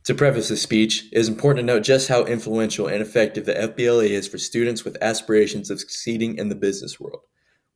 To preface this speech, it is important to note just how influential and effective the FBLA is for students with aspirations of succeeding in the business world.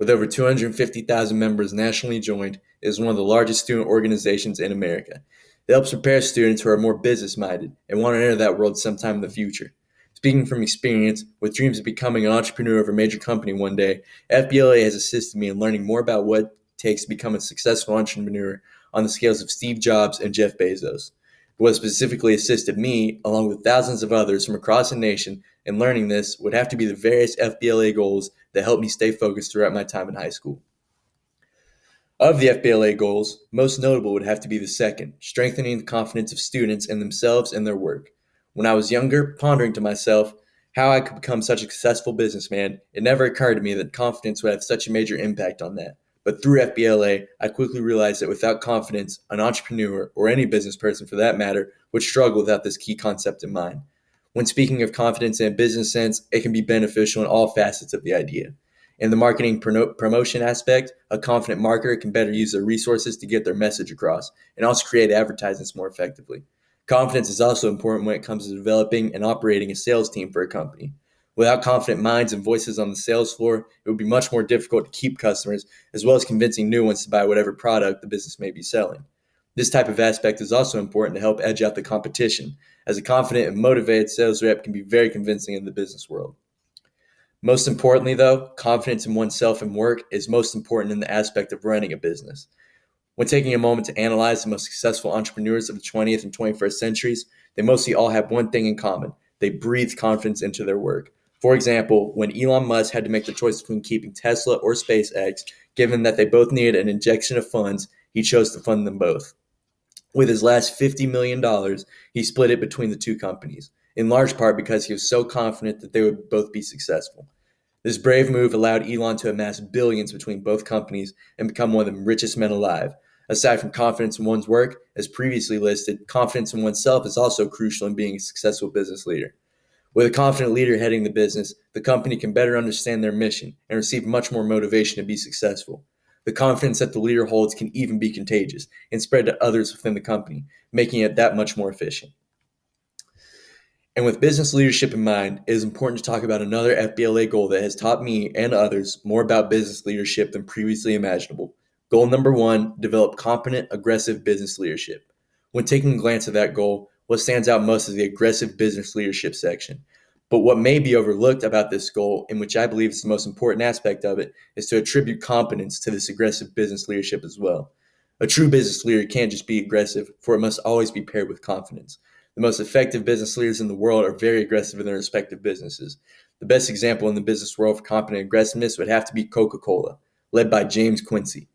With over 250,000 members nationally joined, it is one of the largest student organizations in America. It helps prepare students who are more business-minded and want to enter that world sometime in the future. Speaking from experience, with dreams of becoming an entrepreneur of a major company one day, FBLA has assisted me in learning more about what it takes to become a successful entrepreneur on the scales of Steve Jobs and Jeff Bezos. What specifically assisted me, along with thousands of others from across the nation, in learning this would have to be the various FBLA goals that helped me stay focused throughout my time in high school. Of the FBLA goals, most notable would have to be the second, strengthening the confidence of students in themselves and their work. When I was younger, pondering to myself how I could become such a successful businessman, it never occurred to me that confidence would have such a major impact on that. But through FBLA, I quickly realized that without confidence, an entrepreneur, or any business person for that matter, would struggle without this key concept in mind. When speaking of confidence in a business sense, it can be beneficial in all facets of the idea. In the marketing promotion aspect, a confident marketer can better use their resources to get their message across and also create advertisements more effectively. Confidence is also important when it comes to developing and operating a sales team for a company. Without confident minds and voices on the sales floor, it would be much more difficult to keep customers, as well as convincing new ones to buy whatever product the business may be selling. This type of aspect is also important to help edge out the competition, as a confident and motivated sales rep can be very convincing in the business world. Most importantly, though, confidence in oneself and work is most important in the aspect of running a business. When taking a moment to analyze the most successful entrepreneurs of the 20th and 21st centuries, they mostly all have one thing in common. They breathe confidence into their work. For example, when Elon Musk had to make the choice between keeping Tesla or SpaceX, given that they both needed an injection of funds, he chose to fund them both. With his last $50 million, he split it between the two companies, in large part because he was so confident that they would both be successful. This brave move allowed Elon to amass billions between both companies and become one of the richest men alive. Aside from confidence in one's work, as previously listed, confidence in oneself is also crucial in being a successful business leader. With a confident leader heading the business, the company can better understand their mission and receive much more motivation to be successful. The confidence that the leader holds can even be contagious and spread to others within the company, making it that much more efficient. And with business leadership in mind, it is important to talk about another FBLA goal that has taught me and others more about business leadership than previously imaginable. Goal number 1, develop competent, aggressive business leadership. When taking a glance at that goal, what stands out most is the aggressive business leadership section. But what may be overlooked about this goal, and which I believe is the most important aspect of it, is to attribute competence to this aggressive business leadership as well. A true business leader can't just be aggressive, for it must always be paired with confidence. The most effective business leaders in the world are very aggressive in their respective businesses. The best example in the business world for competent aggressiveness would have to be Coca-Cola, led by James Quincy.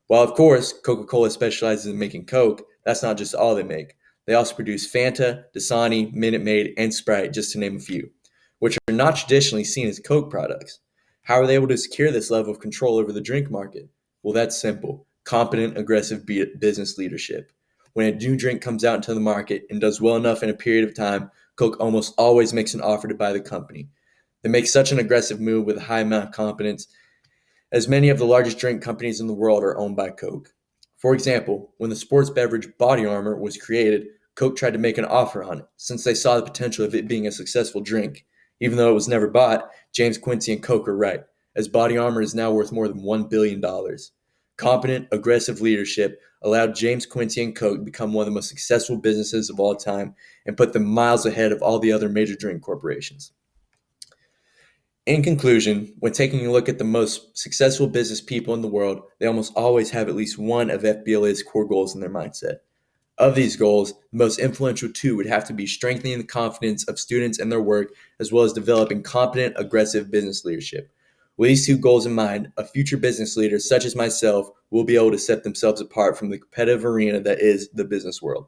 While, of course, Coca-Cola specializes in making Coke, that's not just all they make. They also produce Fanta, Dasani, Minute Maid, and Sprite, just to name a few, which are not traditionally seen as Coke products. How are they able to secure this level of control over the drink market? Well, that's simple. Competent, aggressive business leadership. When a new drink comes out into the market and does well enough in a period of time, Coke almost always makes an offer to buy the company. They make such an aggressive move with a high amount of confidence, as many of the largest drink companies in the world are owned by Coke. For example, when the sports beverage Body Armor was created, Coke tried to make an offer on it, since they saw the potential of it being a successful drink. Even though it was never bought, James Quincy and Coke are right, as Body Armor is now worth more than $1 billion. Competent, aggressive leadership allowed James Quincy and Coke to become one of the most successful businesses of all time and put them miles ahead of all the other major drink corporations. In conclusion, when taking a look at the most successful business people in the world, they almost always have at least one of FBLA's core goals in their mindset. Of these goals, the most influential two would have to be strengthening the confidence of students in their work, as well as developing competent, aggressive business leadership. With these two goals in mind, a future business leader such as myself will be able to set themselves apart from the competitive arena that is the business world.